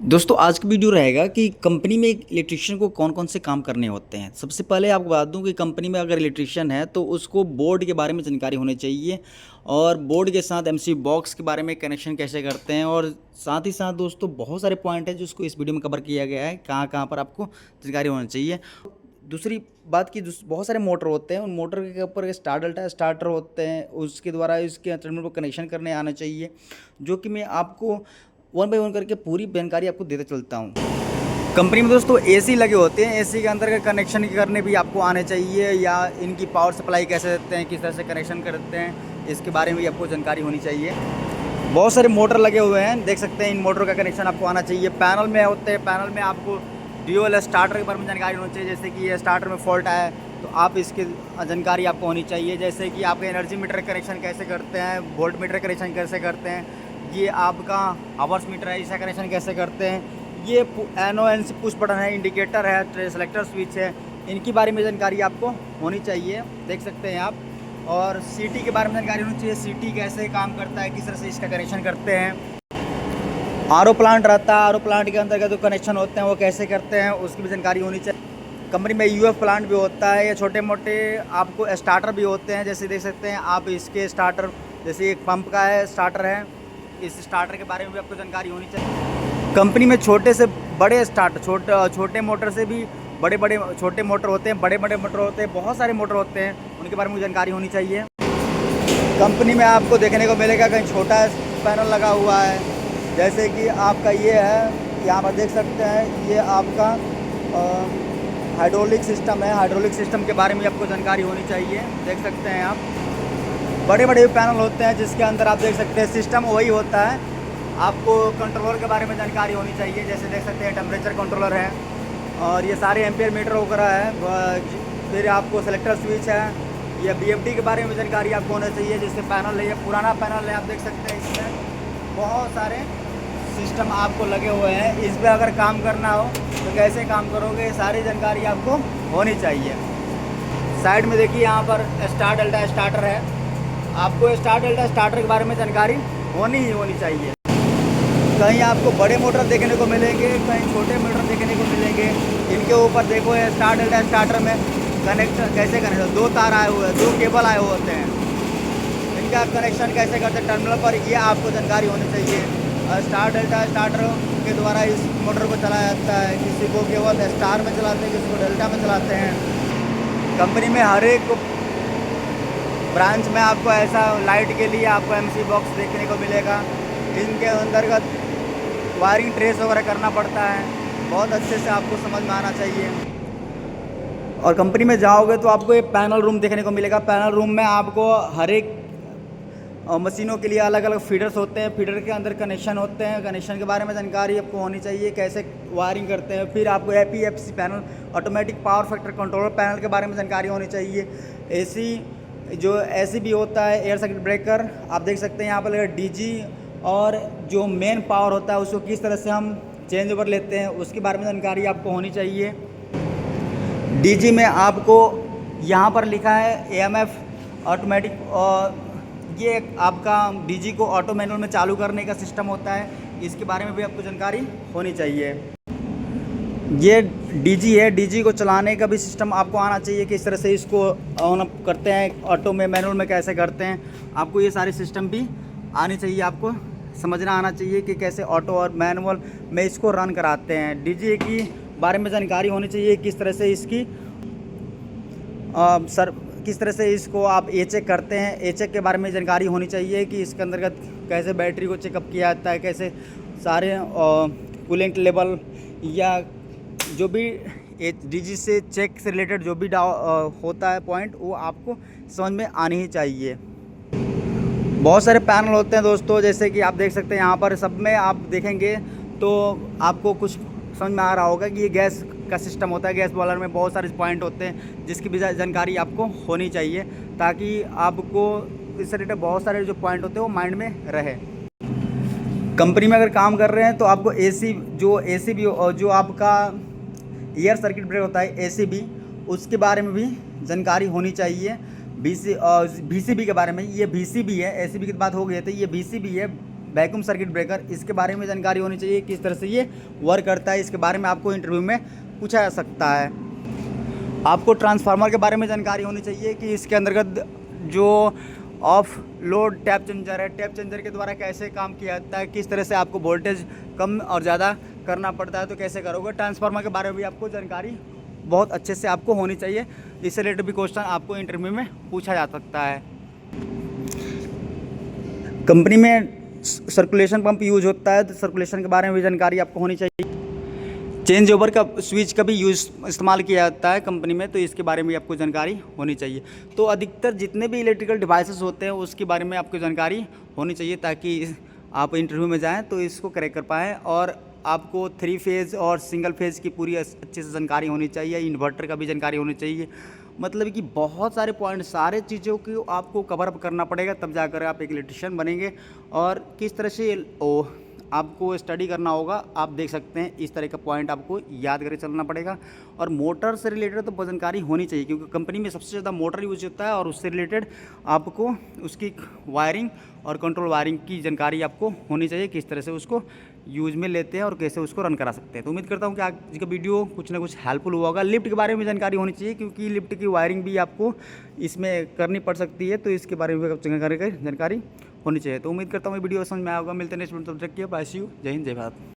दोस्तों आज की वीडियो रहेगा कि कंपनी में एक इलेक्ट्रिशियन को कौन कौन से काम करने होते हैं। सबसे पहले आपको बता दूं कि कंपनी में अगर इलेक्ट्रिशियन है तो उसको बोर्ड के बारे में जानकारी होनी चाहिए और बोर्ड के साथ एमसी बॉक्स के बारे में कनेक्शन कैसे करते हैं। और साथ ही साथ दोस्तों बहुत सारे पॉइंट हैं जिसको इस वीडियो में कवर किया गया है, कहाँ कहाँ पर आपको जानकारी होनी चाहिए। दूसरी बात की बहुत सारे मोटर होते हैं, उन मोटर के ऊपर स्टार्टर होते हैं, उसके द्वारा इसके टर्मिनल को कनेक्शन करने आना चाहिए, जो कि मैं आपको वन बाय वन करके पूरी जानकारी आपको देता चलता हूँ। कंपनी में दोस्तों एसी लगे होते हैं, एसी के अंदर का कनेक्शन करने भी आपको आने चाहिए, या इनकी पावर सप्लाई कैसे देते हैं, किस तरह से कनेक्शन करते हैं, इसके बारे में भी आपको जानकारी होनी चाहिए। बहुत सारे मोटर लगे हुए हैं, देख सकते हैं, इन मोटरों का कनेक्शन आपको आना चाहिए। पैनल में होते हैं, पैनल में आपको ड्यूअल स्टार्टर के बारे में जानकारी होनी चाहिए। जैसे कि ये स्टार्टर में फॉल्ट आया तो आप इसकी जानकारी आपको होनी चाहिए। जैसे कि आपके एनर्जी मीटर कनेक्शन कैसे करते हैं, वोल्ट मीटर कनेक्शन कैसे करते हैं, ये आपका आवर्स मीटर है, इसका कनेक्शन कैसे करते हैं, ये NON से पुश बटन है, इंडिकेटर है, सेलेक्टर स्विच है, इनके बारे में जानकारी आपको होनी चाहिए, देख सकते हैं आप। और सीटी के बारे में जानकारी होनी चाहिए, सीटी कैसे काम करता है, किस तरह से इसका कनेक्शन करते हैं। आरओ प्लांट रहता है, आरओ प्लांट के अंदर जो कनेक्शन होते हैं वो कैसे करते हैं, उसकी भी जानकारी होनी चाहिए। कंपनी में UF प्लांट भी होता है, या छोटे मोटे आपको स्टार्टर भी होते हैं, जैसे देख सकते हैं आप इसके स्टार्टर, जैसे एक पंप का है स्टार्टर है, इस स्टार्टर के बारे में भी आपको जानकारी होनी चाहिए। कंपनी में छोटे से बड़े स्टार्टर, छोटे मोटर से भी बड़े छोटे मोटर होते हैं, बड़े मोटर होते हैं, बहुत सारे मोटर होते हैं, उनके बारे में जानकारी होनी चाहिए। कंपनी में आपको देखने को मिलेगा कहीं छोटा पैनल लगा हुआ है, जैसे कि आपका ये है, यहाँ पर देख सकते हैं, ये आपका हाइड्रोलिक सिस्टम है। हाइड्रोलिक सिस्टम के बारे में आपको जानकारी होनी चाहिए, देख सकते हैं आप। बड़े पैनल होते हैं जिसके अंदर आप देख सकते हैं सिस्टम वही होता है। आपको कंट्रोलर के बारे में जानकारी होनी चाहिए, जैसे देख सकते हैं टेम्परेचर कंट्रोलर है, और ये सारे एम्पियर मीटर वगैरह है। फिर आपको सेलेक्टर स्विच है, या BFD के बारे में जानकारी आपको होना चाहिए। जैसे पैनल है, ये पुराना पैनल है, आप देख सकते हैं, इसमें बहुत सारे सिस्टम आपको लगे हुए हैं। इस पर अगर काम करना हो तो कैसे काम करोगे, ये सारी जानकारी आपको होनी चाहिए। साइड में देखिए यहाँ पर स्टार डेल्टा स्टार्टर है, आपको स्टार डेल्टा स्टार्टर के बारे में जानकारी होनी चाहिए। कहीं आपको बड़े मोटर देखने को मिलेंगे, कहीं छोटे मोटर देखने को मिलेंगे। इनके ऊपर देखो ये स्टार डेल्टा स्टार्टर में कनेक्शन कैसे कनेक्शन, 2 तार आए हुए हैं, 2 केबल आए हुए होते हैं, इनका कनेक्शन कैसे करते हैं टर्मिनल पर, ये आपको जानकारी होनी चाहिए। स्टार डेल्टा स्टार्टर के द्वारा इस मोटर को चलाया जाता है, किसी को केवल स्टार में चलाते हैं, किसी को डेल्टा में चलाते हैं। कंपनी में हर एक ब्रांच में आपको ऐसा लाइट के लिए आपको MC बॉक्स देखने को मिलेगा। इनके अंतर्गत वायरिंग ट्रेस वगैरह करना पड़ता है, बहुत अच्छे से आपको समझ में आना चाहिए। और कंपनी में जाओगे तो आपको एक पैनल रूम देखने को मिलेगा। पैनल रूम में आपको हर एक मशीनों के लिए अलग अलग फीडर्स होते हैं, फीडर के अंदर कनेक्शन होते हैं, कनेक्शन के बारे में जानकारी आपको होनी चाहिए, कैसे वायरिंग करते हैं। फिर आपको APFC panel, automatic power factor controller panel के बारे में जानकारी होनी चाहिए। AC भी होता है, एयर सर्किट ब्रेकर, आप देख सकते हैं यहाँ पर DG, और जो मेन पावर होता है उसको किस तरह से हम चेंज ओवर लेते हैं, उसके बारे में जानकारी आपको होनी चाहिए। DG में आपको यहाँ पर लिखा है AMF ऑटोमेटिक, और ये आपका DG को ऑटो मैनुअल में चालू करने का सिस्टम होता है, इसके बारे में भी आपको जानकारी होनी चाहिए। ये DG है, DG को चलाने का भी सिस्टम आपको आना चाहिए, किस तरह से इसको ऑन अप करते हैं, ऑटो में मैनुअल में कैसे करते हैं, आपको ये सारे सिस्टम भी आनी चाहिए, आपको समझना आना चाहिए कि कैसे ऑटो और मैनुअल में इसको रन कराते हैं। DG की बारे में जानकारी होनी चाहिए, किस तरह से इसकी किस तरह से इसको आप चेक करते हैं, चेक के बारे में जानकारी होनी चाहिए कि इसके अंतर्गत कैसे बैटरी को चेकअप किया जाता है, कैसे सारे कूलेंट लेवल या जो भी DG से चेक से रिलेटेड जो भी होता है पॉइंट, वो आपको समझ में आनी ही चाहिए। बहुत सारे पैनल होते हैं दोस्तों, जैसे कि आप देख सकते हैं यहाँ पर, सब में आप देखेंगे तो आपको कुछ समझ में आ रहा होगा कि ये गैस का सिस्टम होता है। गैस बॉयलर में बहुत सारे पॉइंट होते हैं जिसकी भी जानकारी आपको होनी चाहिए, ताकि आपको इससे रिलेटेड बहुत सारे जो पॉइंट होते हैं वो माइंड में रहे। कंपनी में अगर काम कर रहे हैं तो आपको ACB और जो आपका एयर सर्किट ब्रेकर होता है ACB, उसके बारे में भी जानकारी होनी चाहिए। VCB के बारे में, ये VCB है, ACB की बात हो गई थी, ये VCB है, वैक्यूम सर्किट ब्रेकर, इसके बारे में जानकारी होनी चाहिए, किस तरह से ये वर्क करता है, इसके बारे में आपको इंटरव्यू में पूछा जा सकता है। आपको ट्रांसफार्मर के बारे में जानकारी होनी चाहिए कि इसके अंतर्गत जो ऑफ लोड टैप चेंजर है, टैप चेंजर के द्वारा कैसे काम किया जाता है, किस तरह से आपको वोल्टेज कम और ज़्यादा करना पड़ता है तो कैसे करोगे। ट्रांसफार्मर के बारे में भी आपको जानकारी बहुत अच्छे से आपको होनी चाहिए। इससे रिलेटेड भी क्वेश्चन आपको इंटरव्यू में पूछा जा सकता है। कंपनी में सर्कुलेशन पंप यूज होता है तो सर्कुलेशन के बारे में भी जानकारी आपको होनी चाहिए। चेंज ओवर का स्विच का भी इस्तेमाल किया जाता है कंपनी में, तो इसके बारे में आपको जानकारी होनी चाहिए। तो अधिकतर जितने भी इलेक्ट्रिकल डिवाइसेस होते हैं उसके बारे में आपको जानकारी होनी चाहिए, ताकि आप इंटरव्यू में जाएं तो इसको क्रैक कर पाएँ। और आपको 3 फेज़ और सिंगल फेज़ की पूरी अच्छे से जानकारी होनी चाहिए, इन्वर्टर का भी जानकारी होनी चाहिए। मतलब कि बहुत सारे पॉइंट, सारे चीज़ों को आपको कवर अप करना पड़ेगा, तब जाकर आप एक इलेक्ट्रिशियन बनेंगे। और किस तरह से आपको स्टडी करना होगा, आप देख सकते हैं इस तरह का पॉइंट आपको याद करके चलना पड़ेगा। और मोटर से रिलेटेड तो जानकारी होनी चाहिए, क्योंकि कंपनी में सबसे ज़्यादा मोटर यूज होता है और उससे रिलेटेड आपको उसकी वायरिंग और कंट्रोल वायरिंग की जानकारी आपको होनी चाहिए, किस तरह से उसको यूज में लेते हैं और कैसे उसको रन करा सकते हैं। तो उम्मीद करता हूँ कि आज का वीडियो कुछ ना कुछ हेल्पफुल हुआ होगा। लिफ्ट के बारे में जानकारी होनी चाहिए, क्योंकि लिफ्ट की वायरिंग भी आपको इसमें करनी पड़ सकती है, तो इसके बारे में जानकारी होनी चाहिए। तो उम्मीद करता हूँ वीडियो समझ में आया होगा। मिलते हैं नेक्स्ट वीडियो, तब तक के बाय, सी यू, जय हिंद, जय भारत।